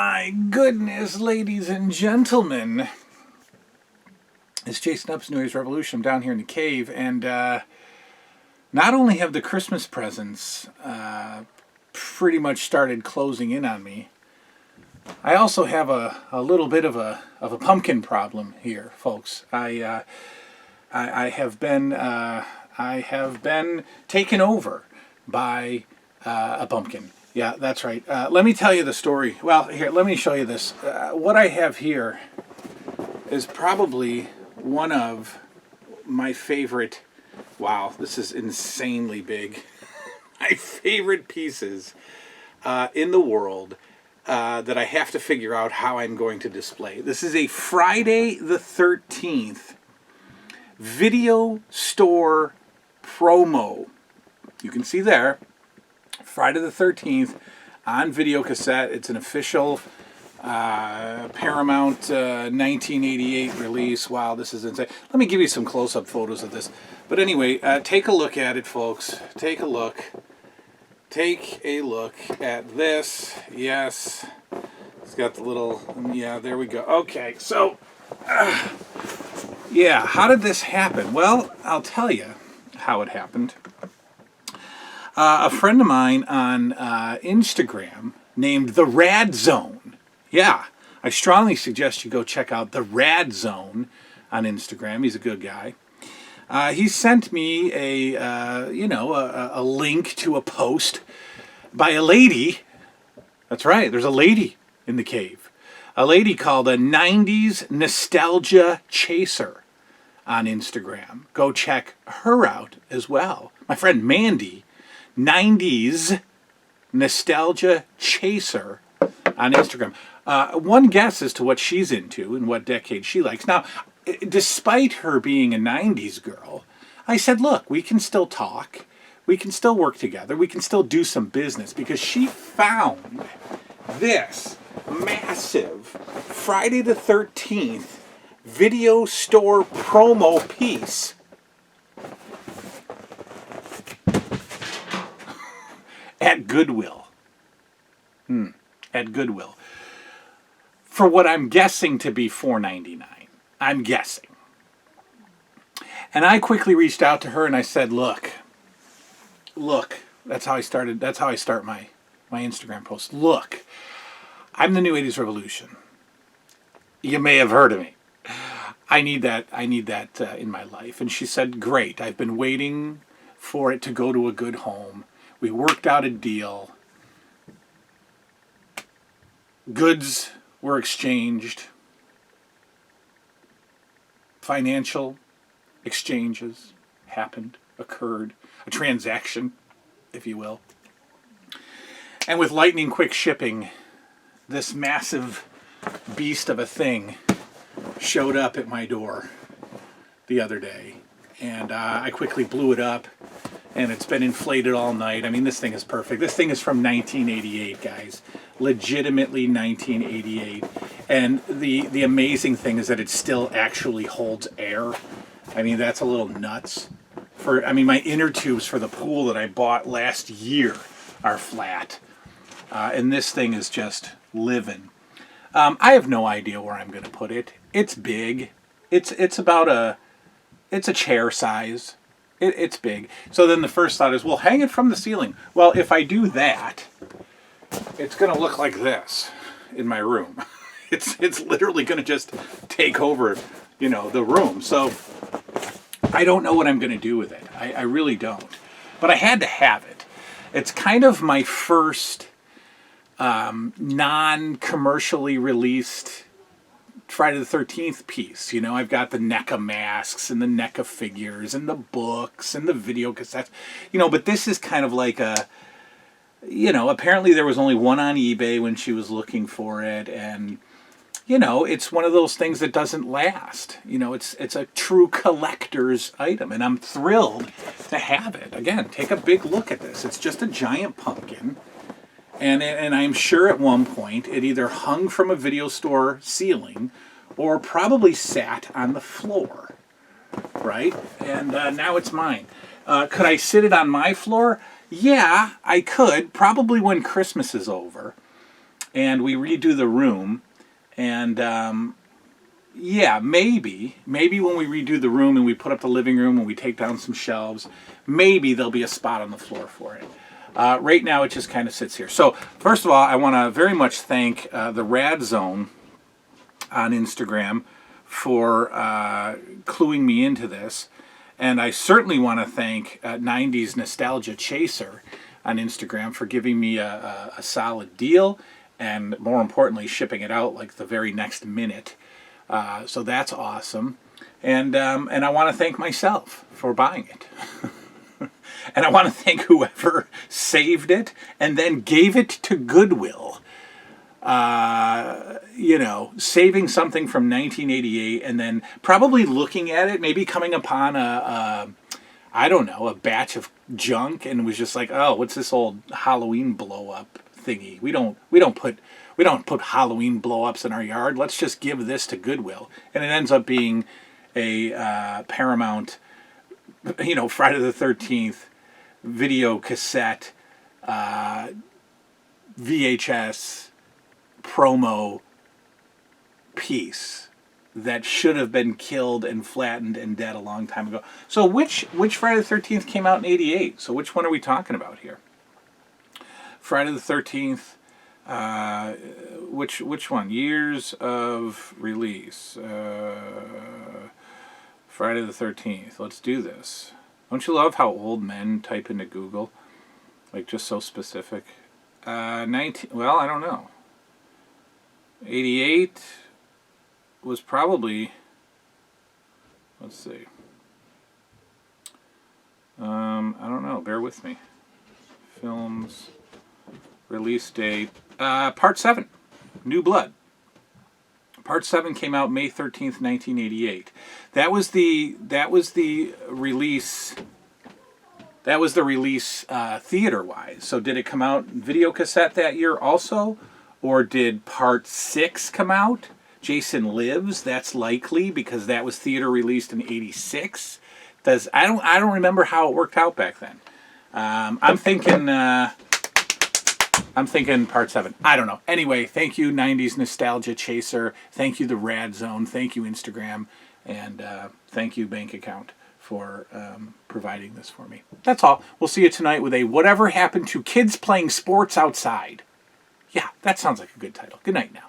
my goodness, ladies and gentlemen. It's Jason Up's New Year's Revolution. I'm down here in the cave, and not only have the Christmas presents pretty much started closing in on me, I also have a little bit of a pumpkin problem here, folks. I have been taken over by a pumpkin. Yeah, that's right. Let me tell you the story. Well, here, let me show you this. What I have here is probably one of my favorite, wow, this is insanely big, my favorite pieces in the world that I have to figure out how I'm going to display. This is a Friday the 13th video store promo. You can see there, Friday the 13th on video cassette. It's an official Paramount 1988 release. Wow, this is insane. Let me give you some close-up photos of this. But anyway, take a look at it, folks. Take a look. Take a look at this. Yes. It's got the little, yeah, there we go. Okay, so, yeah, how did this happen? Well, I'll tell you how it happened. A friend of mine on Instagram named the Rad Zone. Yeah, I strongly suggest you go check out the Rad Zone on Instagram. He's a good guy. He sent me a link to a post by a lady. That's right, there's a lady in the cave. A lady called a 90snostalgiachaser on Instagram. Go check her out as well. My friend Mandy, 90snostalgiachaser on Instagram. One guess as to what she's into and what decade she likes. Now, despite her being a 90s girl, I said, look, we can still talk. We can still work together. We can still do some business, because she found this massive Friday the 13th video store promo piece. At Goodwill. At Goodwill. For what I'm guessing to be $4.99. I'm guessing. And I quickly reached out to her and I said, look, that's how I started, that's how I start my Instagram post. Look, I'm the New 80s Revolution. You may have heard of me. I need that in my life. And she said, great, I've been waiting for it to go to a good home. We worked out a deal. Goods were exchanged. Financial exchanges happened, occurred. A transaction, if you will. And with lightning quick shipping, this massive beast of a thing showed up at my door the other day. And I quickly blew it up. And it's been inflated all night. I mean, this thing is perfect. This thing is from 1988, guys. Legitimately 1988. And the amazing thing is that it still actually holds air. I mean, that's a little nuts. My inner tubes for the pool that I bought last year are flat. And this thing is just living. I have no idea where I'm going to put it. It's big. It's a chair size. It's big. So then the first thought is, well, hang it from the ceiling. Well, if I do that, it's going to look like this in my room. It's literally going to just take over, the room. So I don't know what I'm going to do with it. I really don't. But I had to have it. It's kind of my first non-commercially released Friday the 13th piece. I've got the NECA masks and the NECA figures and the books and the video cassettes, but this is kind of like apparently there was only one on eBay when she was looking for it, and it's one of those things that doesn't last. It's a true collector's item, and I'm thrilled to have it. Again, take a big look at this. It's just a giant pumpkin. And I'm sure at one point it either hung from a video store ceiling or probably sat on the floor, right? And now it's mine. Could I sit it on my floor? Yeah, I could, probably when Christmas is over. and we redo the room, and yeah, maybe when we redo the room and we put up the living room and we take down some shelves, maybe there'll be a spot on the floor for it. Right now, it just kind of sits here. So, first of all, I want to very much thank the Rad Zone on Instagram for cluing me into this. And I certainly want to thank 90s Nostalgia Chaser on Instagram for giving me a solid deal, and more importantly, shipping it out like the very next minute. So that's awesome. And I want to thank myself for buying it. And I want to thank whoever saved it and then gave it to Goodwill. Saving something from 1988 and then probably looking at it, maybe coming upon a batch of junk, and was just like, oh, what's this old Halloween blow up thingy? We don't put Halloween blow ups in our yard. Let's just give this to Goodwill, and it ends up being a Paramount, Friday the 13th video cassette, VHS promo piece that should have been killed and flattened and dead a long time ago. So which Friday the 13th came out in 88? So which one are we talking about here? Friday the 13th, which one? Years of release. Friday the 13th. Let's do this. Don't you love how old men type into Google? Like, just so specific. I don't know. 88 was probably, let's see. I don't know. Bear with me. Films, release date, Part 7, New Blood. Part 7 came out May 13th, 1988. That was the release. That was the release theater-wise. So did it come out video cassette that year also? Or did Part 6 come out? Jason Lives? That's likely, because that was theater released in 86. I don't remember how it worked out back then. I'm thinking Part 7. I don't know. Anyway, thank you, 90s Nostalgia Chaser. Thank you, the Rad Zone. Thank you, Instagram. And thank you, bank account, for providing this for me. That's all. We'll see you tonight with a Whatever Happened to Kids Playing Sports Outside. Yeah, that sounds like a good title. Good night now.